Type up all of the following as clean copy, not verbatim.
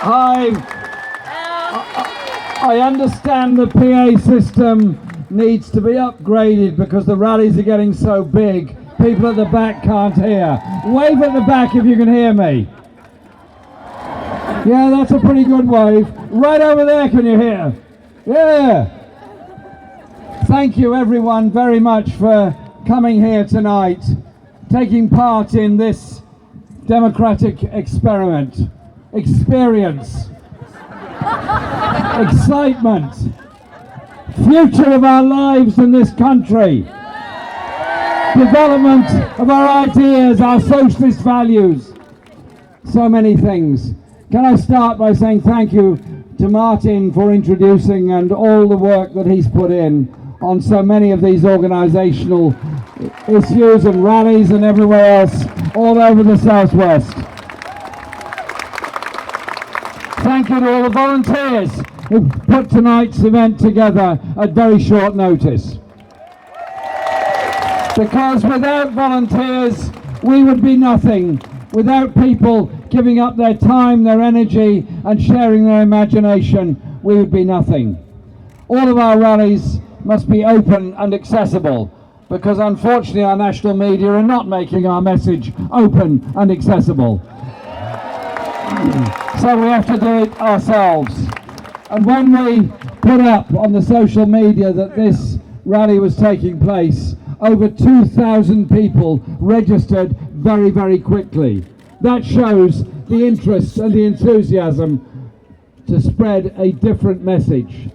I understand the PA system needs to be upgraded because the rallies are getting so big. People at the back can't hear. Wave at the back if you can hear me. Yeah, that's a pretty good wave. Right over there, can you hear? Yeah. Thank you everyone very much for coming here tonight, taking part in this democratic experience, excitement, future of our lives in this country, development of our ideas, our socialist values, so many things. Can I start by saying thank you to Martin for introducing and all the work that he's put in on so many of these organisational issues and rallies and everywhere else all over the Southwest. Thank you to all the volunteers who put tonight's event together at very short notice. Because without volunteers, we would be nothing. Without people giving up their time, their energy, and sharing their imagination, we would be nothing. All of our rallies must be open and accessible, because unfortunately our national media are not making our message open and accessible. So we have to do it ourselves. And when we put up on the social media that this rally was taking place, over 2,000 people registered very, very quickly. That shows the interest and the enthusiasm to spread a different message.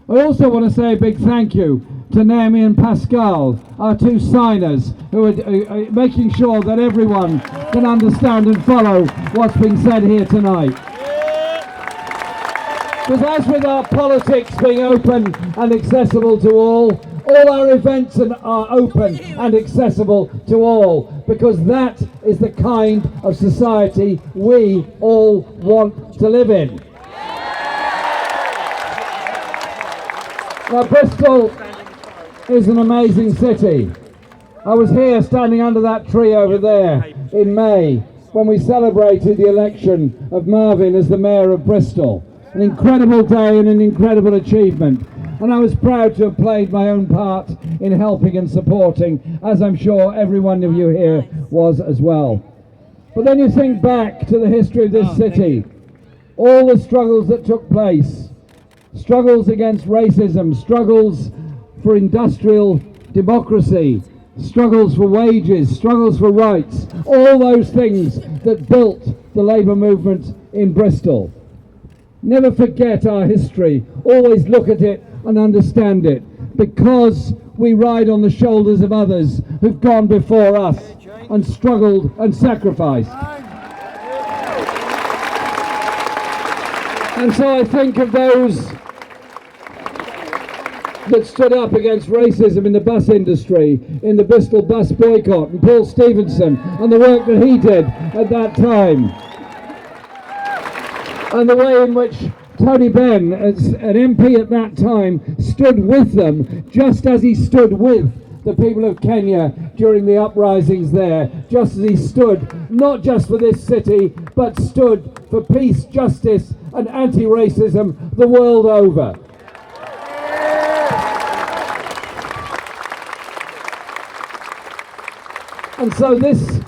I also want to say a big thank you to Naomi and Pascal, our two signers, who are making sure that everyone can understand and follow what's being said here tonight. Because as with our politics being open and accessible to all our events are open and accessible to all, because that is the kind of society we all want to live in. Now, Bristol is an amazing city. I was here standing under that tree over there in May when we celebrated the election of Marvin as the Mayor of Bristol. An incredible day and an incredible achievement. And I was proud to have played my own part in helping and supporting, as I'm sure every one of you here was as well. But then you think back to the history of this city, all the struggles that took place, struggles against racism, struggles for industrial democracy, struggles for wages, struggles for rights, all those things that built the labour movement in Bristol. Never forget our history, always look at it and understand it, because we ride on the shoulders of others who've gone before us and struggled and sacrificed. And so I think of those that stood up against racism in the bus industry, in the Bristol bus boycott, and Paul Stevenson and the work that he did at that time. And the way in which Tony Benn, as an MP at that time, stood with them, just as he stood with the people of Kenya during the uprisings there, just as he stood, not just for this city, but stood for peace, justice, and anti-racism the world over. And so this,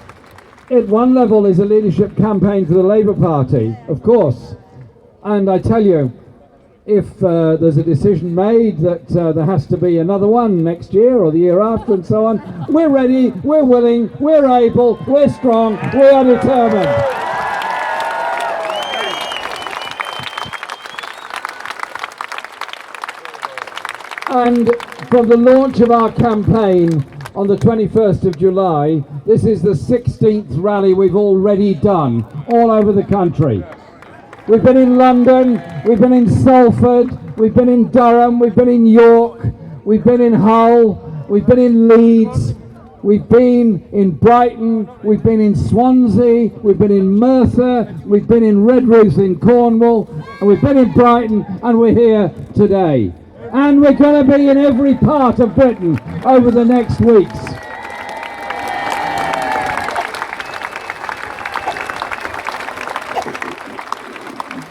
at one level, is a leadership campaign for the Labour Party, of course. And I tell you, if there's a decision made that there has to be another one next year or the year after and so on, we're ready, we're willing, we're able, we're strong, we are determined. And from the launch of our campaign on the 21st of July, this is the 16th rally we've already done all over the country. We've been in London, we've been in Salford, we've been in Durham, we've been in York, we've been in Hull, we've been in Leeds, we've been in Brighton, we've been in Swansea, we've been in Merthyr, we've been in Redruth in Cornwall, and we've been in Brighton, and we're here today. And we're going to be in every part of Britain over the next weeks.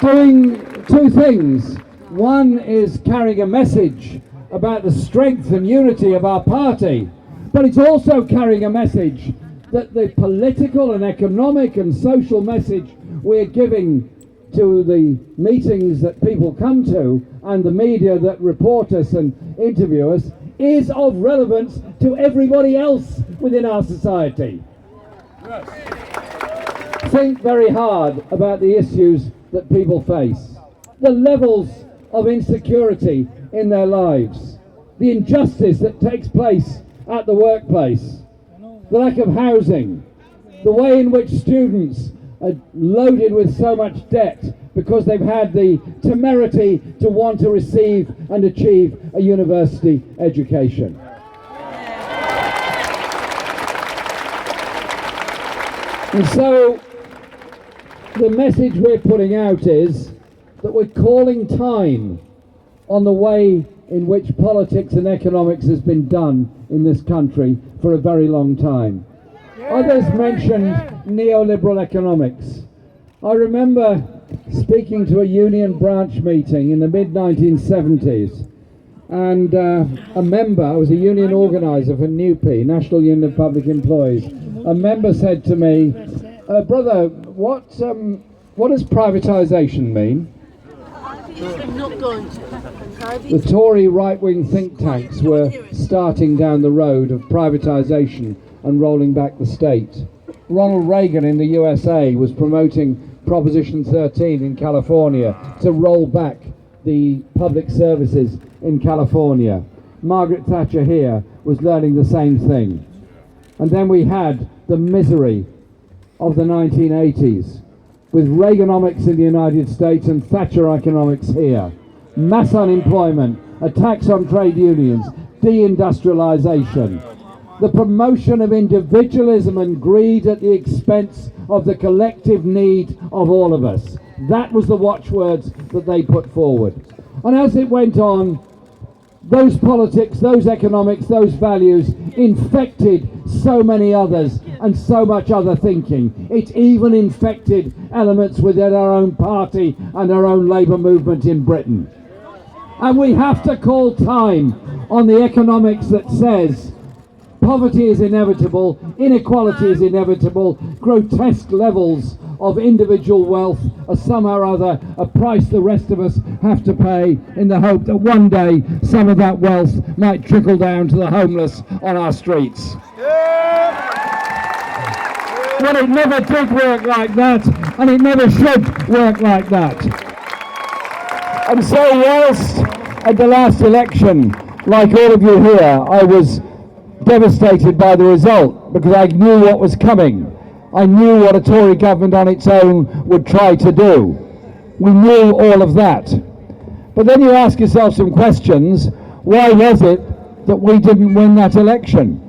doing two things. One is carrying a message about the strength and unity of our party, but it's also carrying a message that the political and economic and social message we're giving to the meetings that people come to and the media that report us and interview us is of relevance to everybody else within our society. Yes. Think very hard about the issues that people face, the levels of insecurity in their lives, the injustice that takes place at the workplace, the lack of housing, the way in which students are loaded with so much debt because they've had the temerity to want to receive and achieve a university education. And so the message we're putting out is that we're calling time on the way in which politics and economics has been done in this country for a very long time. Others mentioned neoliberal economics. I remember speaking to a union branch meeting in the mid-1970s, and a member, I was a union organiser for NUPE, National Union of Public Employees, a member said to me, brother, what does privatisation mean? I'm not going to. The Tory right-wing think tanks were starting down the road of privatisation and rolling back the state. Ronald Reagan in the USA was promoting Proposition 13 in California to roll back the public services in California. Margaret Thatcher here was learning the same thing. And then we had the misery of the 1980s with Reaganomics in the United States and Thatcher economics here. Mass unemployment, attacks on trade unions, deindustrialization, the promotion of individualism and greed at the expense of the collective need of all of us. That was the watchwords that they put forward. And as it went on, those politics, those economics, those values infected so many others and so much other thinking. It even infected elements within our own party and our own labour movement in Britain. And we have to call time on the economics that says poverty is inevitable, inequality is inevitable, grotesque levels of individual wealth are somehow or other a price the rest of us have to pay, in the hope that one day some of that wealth might trickle down to the homeless on our streets. Well, it never did work like that, and it never should work like that. And so whilst at the last election, like all of you here, I was devastated by the result because I knew what was coming. I knew what a Tory government on its own would try to do. We knew all of that. But then you ask yourself some questions. Why was it that we didn't win that election?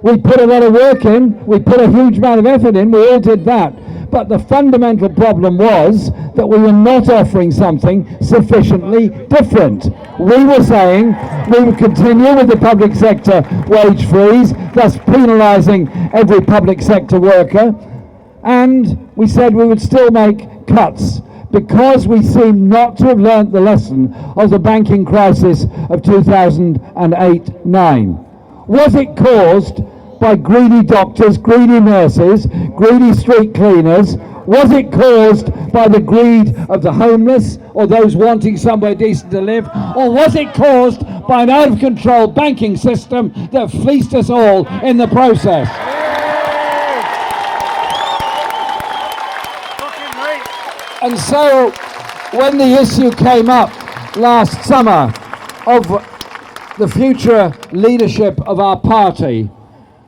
We put a lot of work in, we put a huge amount of effort in, we all did that. But the fundamental problem was that we were not offering something sufficiently different. We were saying we would continue with the public sector wage freeze, thus penalising every public sector worker, and we said we would still make cuts because we seem not to have learnt the lesson of the banking crisis of 2008-9. Was it caused by greedy doctors, greedy nurses, greedy street cleaners? Was it caused by the greed of the homeless or those wanting somewhere decent to live? Or was it caused by an out-of-control banking system that fleeced us all in the process? And so when the issue came up last summer of the future leadership of our party,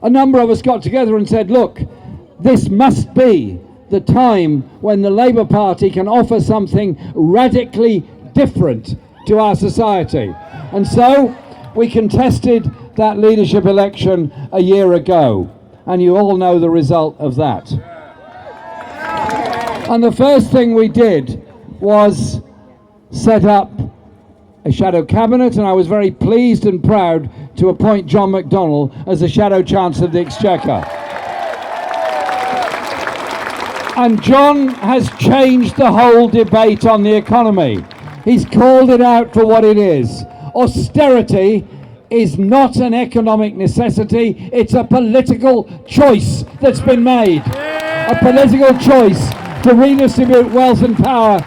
a number of us got together and said, look, this must be the time when the Labour Party can offer something radically different to our society. And so we contested that leadership election a year ago, and you all know the result of that. And the first thing we did was set up a shadow cabinet, and I was very pleased and proud to appoint John McDonnell as the Shadow Chancellor of the Exchequer. And John has changed the whole debate on the economy. He's called it out for what it is. Austerity is not an economic necessity, it's a political choice that's been made. A political choice to redistribute wealth and power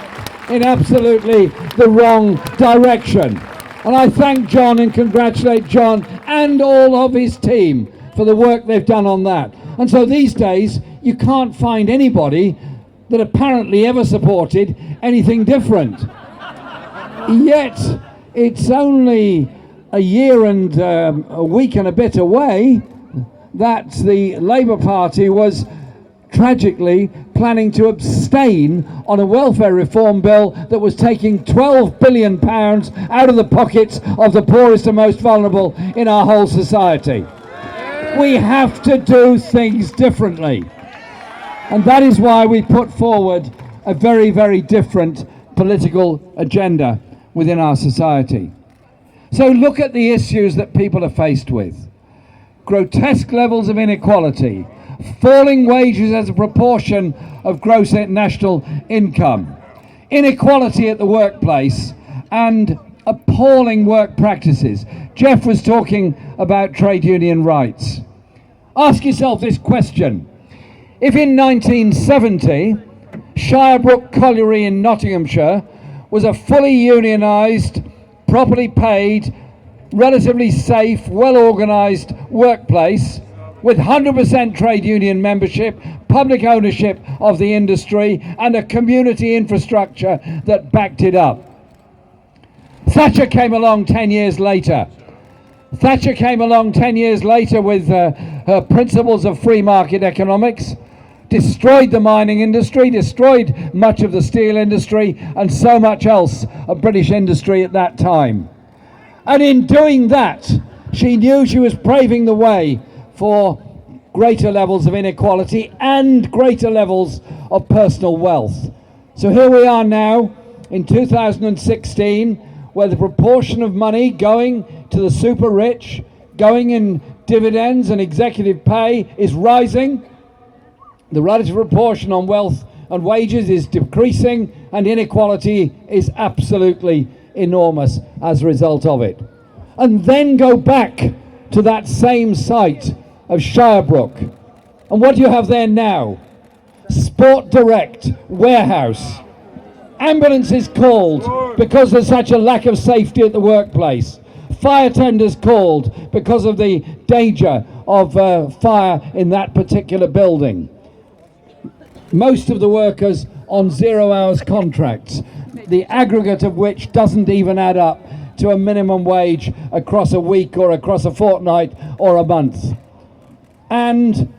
in absolutely the wrong direction. And I thank John and congratulate John and all of his team for the work they've done on that. And so these days, you can't find anybody that apparently ever supported anything different. Yet, it's only a year and a week and a bit away that the Labour Party was tragically planning to abstain on a welfare reform bill that was taking £12 billion out of the pockets of the poorest and most vulnerable in our whole society. We have to do things differently. And that is why we put forward a very, very different political agenda within our society. So look at the issues that people are faced with. Grotesque levels of inequality, falling wages as a proportion of gross national income, inequality at the workplace, and appalling work practices. Jeff was talking about trade union rights. Ask yourself this question. If in 1970, Shirebrook Colliery in Nottinghamshire was a fully unionised, properly paid, relatively safe, well-organised workplace with 100% trade union membership, public ownership of the industry and a community infrastructure that backed it up. Thatcher came along 10 years later. Thatcher came along 10 years later with her principles of free market economics, destroyed the mining industry, destroyed much of the steel industry and so much else of British industry at that time. And in doing that, she knew she was paving the way for greater levels of inequality and greater levels of personal wealth. So here we are now in 2016, where the proportion of money going to the super rich, going in dividends and executive pay is rising. The relative proportion on wealth and wages is decreasing, and inequality is absolutely enormous as a result of it. And then go back to that same site of Shirebrook. And what do you have there now? Sport Direct warehouse. Ambulances called because there's such a lack of safety at the workplace. Fire tenders called because of the danger of fire in that particular building. Most of the workers on 0 hours contracts, the aggregate of which doesn't even add up to a minimum wage across a week or across a fortnight or a month. And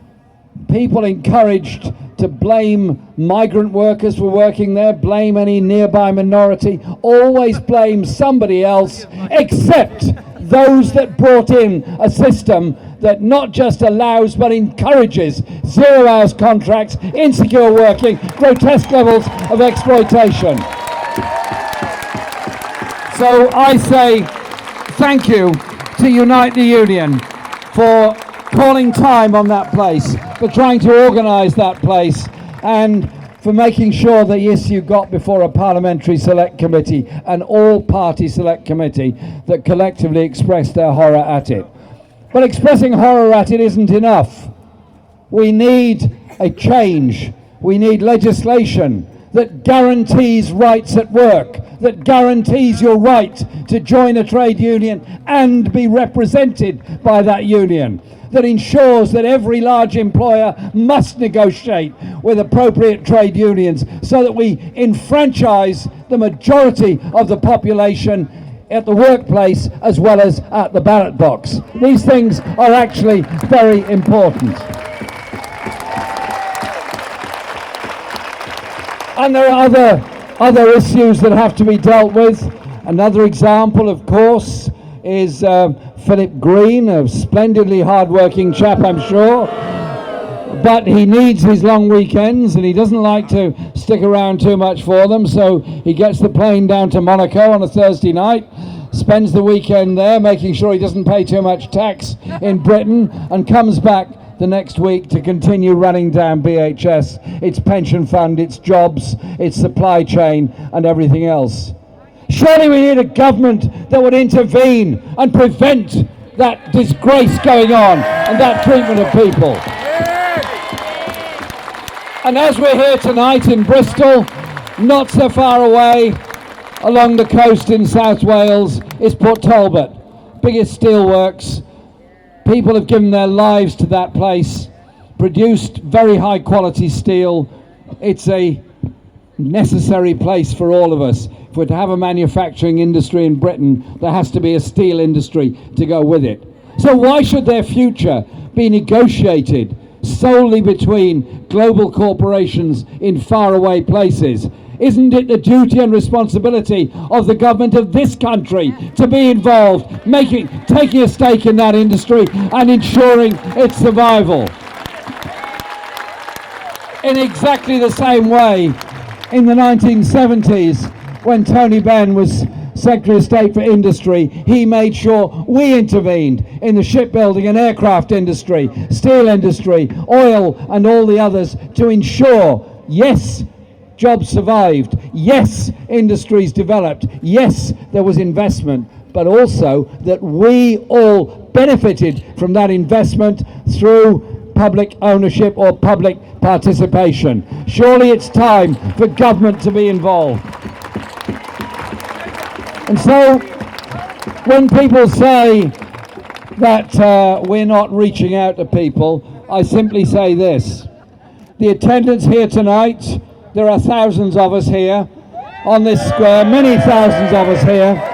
people encouraged to blame migrant workers for working there, blame any nearby minority, always blame somebody else except those that brought in a system that not just allows but encourages 0 hours contracts, insecure working, grotesque levels of exploitation. So I say thank you to Unite the Union for calling time on that place, for trying to organise that place, and for making sure the issue got before a parliamentary select committee, an all-party select committee that collectively expressed their horror at it. But expressing horror at it isn't enough. We need a change. We need legislation that guarantees rights at work, that guarantees your right to join a trade union and be represented by that union, that ensures that every large employer must negotiate with appropriate trade unions so that we enfranchise the majority of the population at the workplace as well as at the ballot box. These things are actually very important. And there are other issues that have to be dealt with. Another example, of course, is Philip Green, a splendidly hard-working chap, I'm sure. But he needs his long weekends and he doesn't like to stick around too much for them, so he gets the plane down to Monaco on a Thursday night, spends the weekend there making sure he doesn't pay too much tax in Britain, and comes back the next week to continue running down BHS, its pension fund, its jobs, its supply chain and everything else. Surely we need a government that would intervene and prevent that disgrace going on and that treatment of people. And as we're here tonight in Bristol, not so far away along the coast in South Wales is Port Talbot, biggest steelworks. People have given their lives to that place, produced very high quality steel. It's a necessary place for all of us. If we're to have a manufacturing industry in Britain, there has to be a steel industry to go with it. So why should their future be negotiated solely between global corporations in faraway places? Isn't it the duty and responsibility of the government of this country to be involved, taking a stake in that industry and ensuring its survival? In exactly the same way, in the 1970s, when Tony Benn was Secretary of State for Industry, he made sure we intervened in the shipbuilding and aircraft industry, steel industry, oil and all the others to ensure, yes, jobs survived, yes, industries developed, yes, there was investment, but also that we all benefited from that investment through public ownership or public participation. Surely it's time for government to be involved. And so when people say that we're not reaching out to people, I simply say this. The attendance here tonight, there are thousands of us here on this square, many thousands of us here.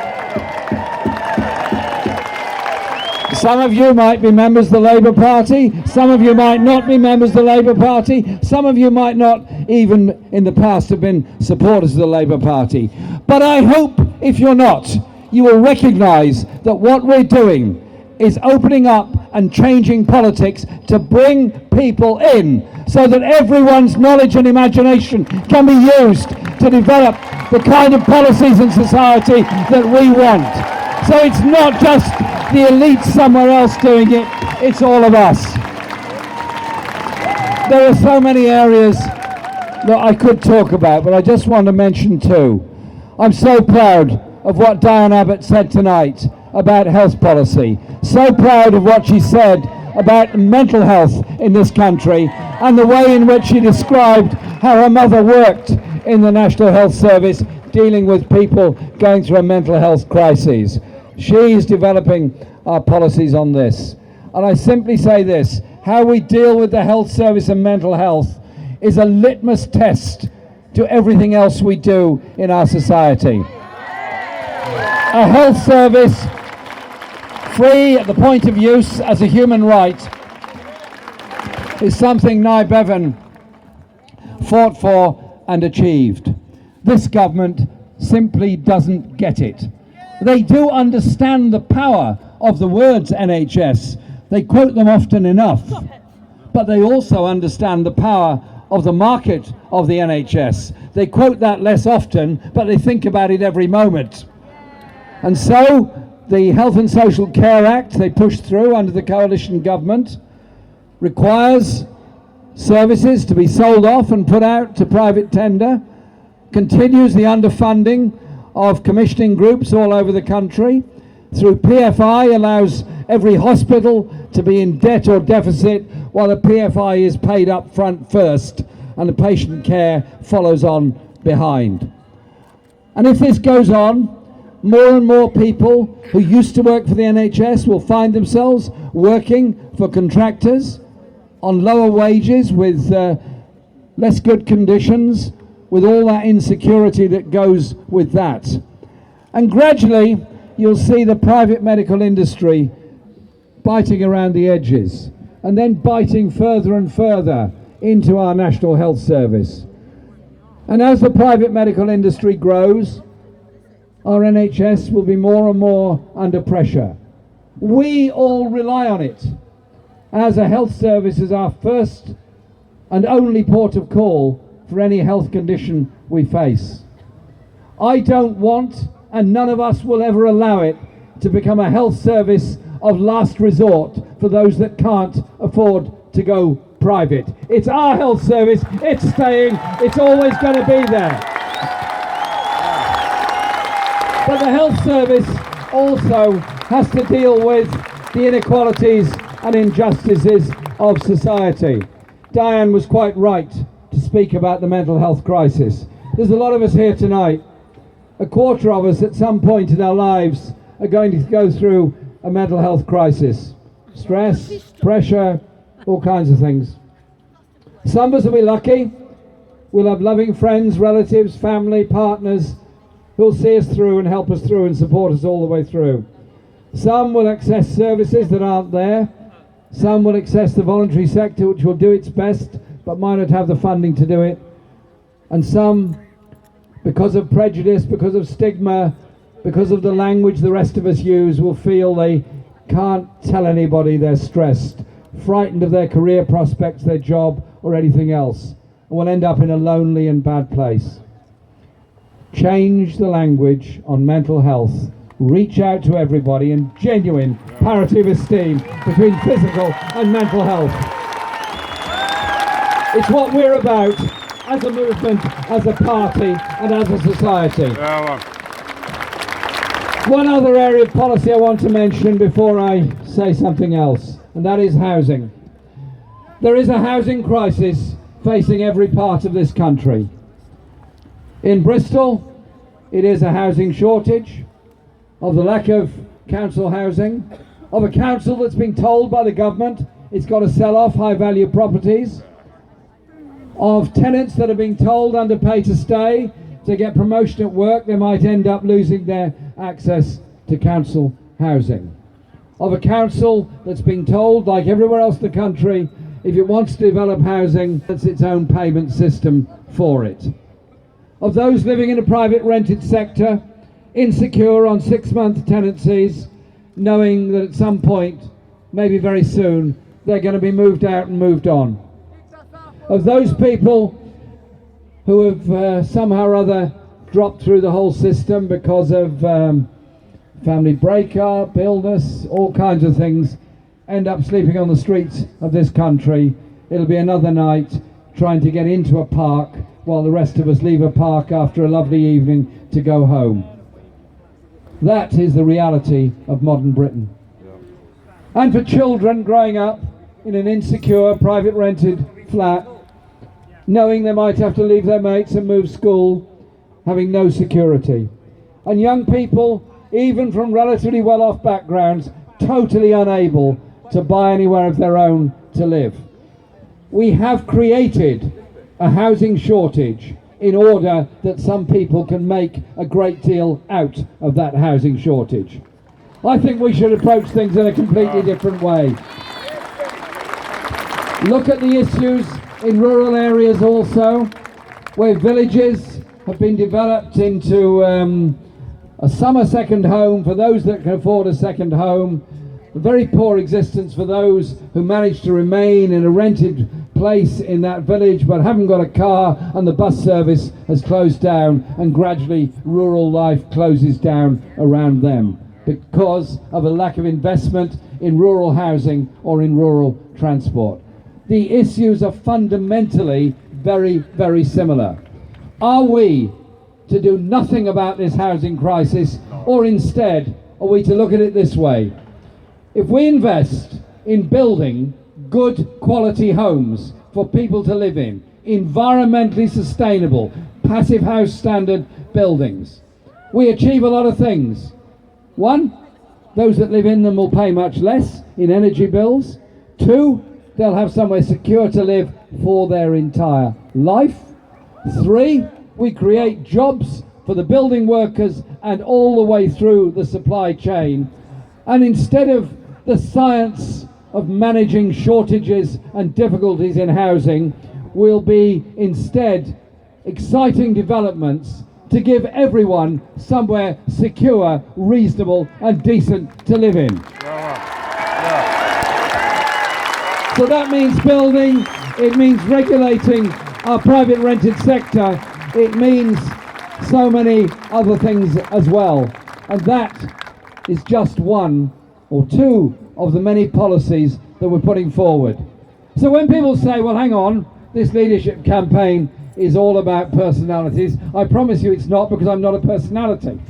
Some of you might be members of the Labour Party, some of you might not be members of the Labour Party, some of you might not even in the past have been supporters of the Labour Party. But I hope if you're not, you will recognise that what we're doing is opening up and changing politics to bring people in so that everyone's knowledge and imagination can be used to develop the kind of policies in society that we want. So it's not just the elite somewhere else doing it, it's all of us. There are so many areas that I could talk about, but I just want to mention two. I'm so proud of what Diane Abbott said tonight about health policy. So proud of what she said about mental health in this country and the way in which she described how her mother worked in the National Health Service dealing with people going through a mental health crisis. She's developing our policies on this. And I simply say this, how we deal with the health service and mental health is a litmus test to everything else we do in our society. A health service free at the point of use as a human right is something Nye Bevan fought for and achieved. This government simply doesn't get it. They do understand the power of the words NHS. They quote them often enough, but they also understand the power of the market of the NHS. They quote that less often, but they think about it every moment. And so the Health and Social Care Act they pushed through under the coalition government requires services to be sold off and put out to private tender, continues the underfunding of commissioning groups all over the country, through PFI allows every hospital to be in debt or deficit while the PFI is paid up front first and the patient care follows on behind. And if this goes on, more and more people who used to work for the NHS will find themselves working for contractors on lower wages with less good conditions, with all that insecurity that goes with that. And gradually you'll see the private medical industry biting around the edges and then biting further and further into our National Health Service. And as the private medical industry grows, our NHS will be more and more under pressure. We all rely on it as a health service is our first and only port of call for any health condition we face. I don't want, and none of us will ever allow it, to become a health service of last resort for those that can't afford to go private. It's our health service, it's staying, it's always going to be there. But the health service also has to deal with the inequalities and injustices of society. Diane was quite right to speak about the mental health crisis. There's a lot of us here tonight. A quarter of us at some point in our lives are going to go through a mental health crisis. Stress, pressure, all kinds of things. Some of us will be lucky. We'll have loving friends, relatives, family, partners who'll see us through and help us through and support us all the way through. Some will access services that aren't there. Some will access the voluntary sector, which will do its best, but might not have the funding to do it. And some, because of prejudice, because of stigma, because of the language the rest of us use, will feel they can't tell anybody they're stressed, frightened of their career prospects, their job, or anything else, and will end up in a lonely and bad place. Change the language on mental health. Reach out to everybody and genuine parity of esteem between physical and mental health. It's what we're about as a movement, as a party, and as a society. One other area of policy I want to mention before I say something else, and that is housing. There is a housing crisis facing every part of this country. In Bristol, it is a housing shortage, of the lack of council housing, of a council that's been told by the government it's got to sell off high-value properties, of tenants that are being told under pay to stay to get promotion at work, they might end up losing their access to council housing. Of a council that's been told, like everywhere else in the country, if it wants to develop housing, it's its own payment system for it. Of those living in a private rented sector, insecure on 6-month tenancies, knowing that at some point, maybe very soon, they're going to be moved out and moved on. Of those people who have somehow or other dropped through the whole system because of family breakup, illness, all kinds of things, end up sleeping on the streets of this country. It'll be another night trying to get into a park while the rest of us leave a park after a lovely evening to go home. That is the reality of modern Britain. And for children growing up in an insecure, private rented flat, knowing they might have to leave their mates and move school, having no security. And young people, even from relatively well-off backgrounds, totally unable to buy anywhere of their own to live. We have created a housing shortage in order that some people can make a great deal out of that housing shortage. I think we should approach things in a completely different way. Look at the issues in rural areas also, where villages have been developed into a summer second home for those that can afford a second home, a very poor existence for those who manage to remain in a rented place in that village but haven't got a car, and the bus service has closed down, and gradually rural life closes down around them because of a lack of investment in rural housing or in rural transport. The issues are fundamentally very, very similar. Are we to do nothing about this housing crisis, or instead are we to look at it this way? If we invest in building good quality homes for people to live in, environmentally sustainable, passive house standard buildings, we achieve a lot of things. One, those that live in them will pay much less in energy bills. Two, they'll have somewhere secure to live for their entire life. Three, we create jobs for the building workers and all the way through the supply chain. And instead of the science of managing shortages and difficulties in housing, will be instead exciting developments to give everyone somewhere secure, reasonable and decent to live in. So that means building, it means regulating our private rented sector, it means so many other things as well. And that is just one or two of the many policies that we're putting forward. So when people say, well, hang on, this leadership campaign is all about personalities, I promise you it's not, because I'm not a personality.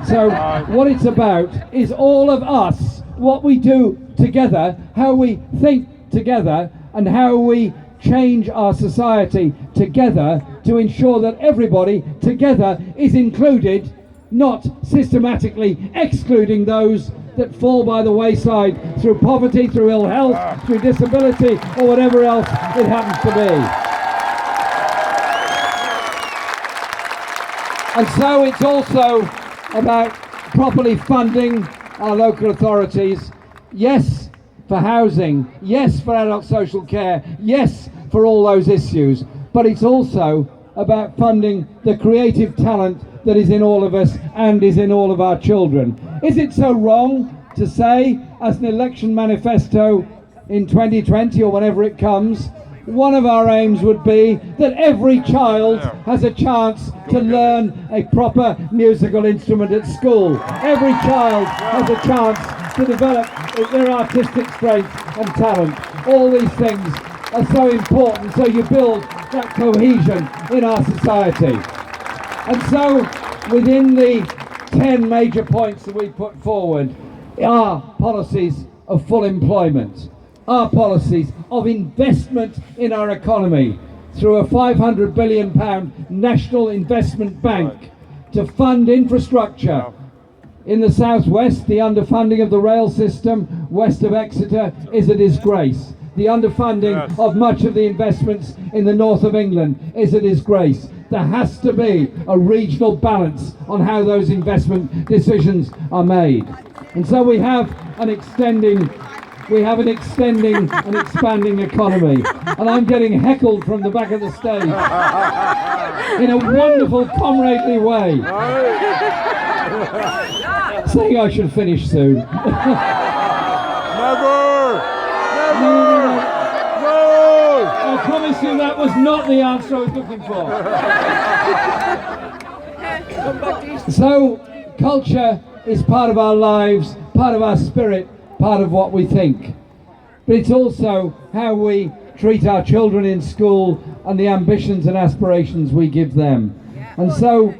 So what it's about is all of us, what we do together, how we think together, and how we change our society together to ensure that everybody together is included, not systematically excluding those that fall by the wayside through poverty, through ill health, through disability, or whatever else it happens to be. And so it's also about properly funding our local authorities. Yes, for housing. Yes, for adult social care. Yes, for all those issues. But it's also about funding the creative talent that is in all of us and is in all of our children. Is it so wrong to say, as an election manifesto in 2020 or whenever it comes, one of our aims would be that every child has a chance to learn a proper musical instrument at school. Every child has a chance to develop their artistic strength and talent. All these things are so important, so you build that cohesion in our society. And so within the 10 major points that we put forward are policies of full employment, our policies of investment in our economy through a £500 billion national investment bank to fund infrastructure. In the southwest, the underfunding of the rail system west of Exeter is a disgrace. The underfunding of much of the investments in the north of England is a disgrace. There has to be a regional balance on how those investment decisions are made. And so we have an extending and expanding economy. And I'm getting heckled from the back of the stage in a wonderful comradely way, saying I should finish soon. Never! No! I promise you that was not the answer I was looking for. So, culture is part of our lives, part of our spirit, part of what we think. But it's also how we treat our children in school and the ambitions and aspirations we give them. And so,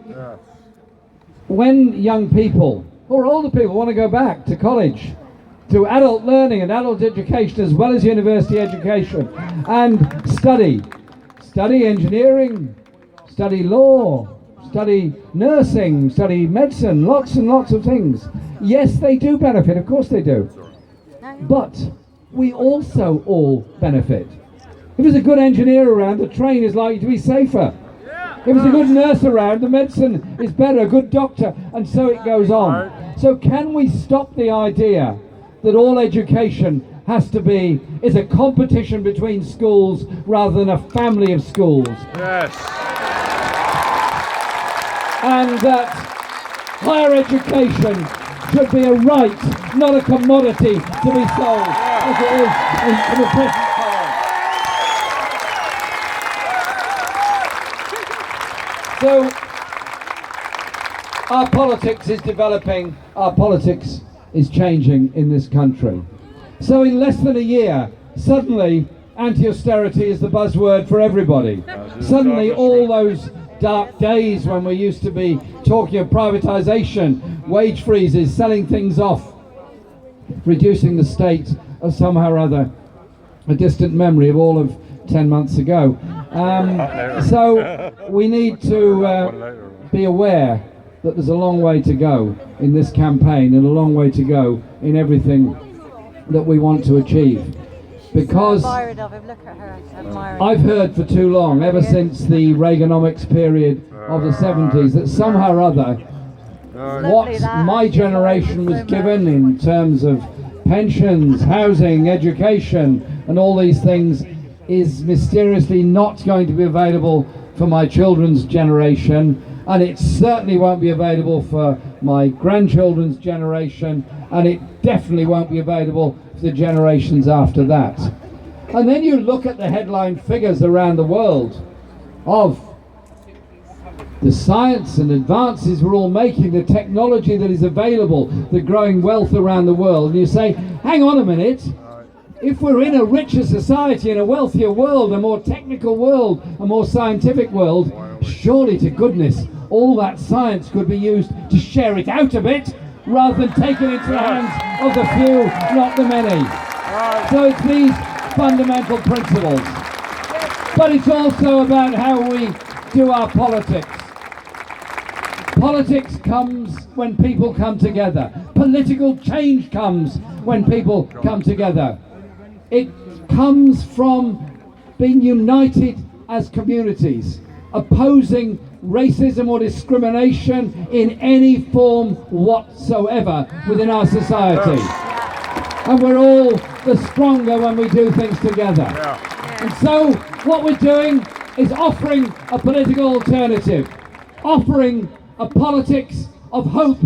when young people, or older people, want to go back to college, to adult learning and adult education as well as university education, and study engineering, study law, study nursing, study medicine, lots and lots of things. Yes, they do benefit, of course they do. But we also all benefit. If there's a good engineer around, the train is likely to be safer. If there's a good nurse around, the medicine is better, a good doctor, and so it goes on. So can we stop the idea that all education is a competition between schools rather than a family of schools? Yes. And that higher education should be a right, not a commodity to be sold, as it is in the present time. So, our politics is developing, our politics is changing in this country. So in less than a year, suddenly anti-austerity is the buzzword for everybody. Suddenly all those dark days when we used to be talking of privatisation, wage freezes, selling things off, reducing the state are somehow or other a distant memory of all of 10 months ago. So we need to be aware that there's a long way to go in this campaign and a long way to go in everything that we want to achieve. Because I've heard for too long, ever since the Reaganomics period of the 70s, that somehow or other what my generation was given in terms of pensions, housing, education and all these things is mysteriously not going to be available for my children's generation, and it certainly won't be available for my grandchildren's generation, and it definitely won't be available for the generations after that. And then you look at the headline figures around the world of the science and advances we're all making, the technology that is available, the growing wealth around the world, and you say, hang on a minute, if we're in a richer society, in a wealthier world, a more technical world, a more scientific world, surely to goodness all that science could be used to share it out a bit rather than take it into the hands of the few, not the many. So it's these fundamental principles. But it's also about how we do our politics. Politics comes when people come together. Political change comes when people come together. It comes from being united as communities, opposing racism or discrimination in any form whatsoever within our society. And we're all the stronger when we do things together. And so what we're doing is offering a political alternative, offering a politics of hope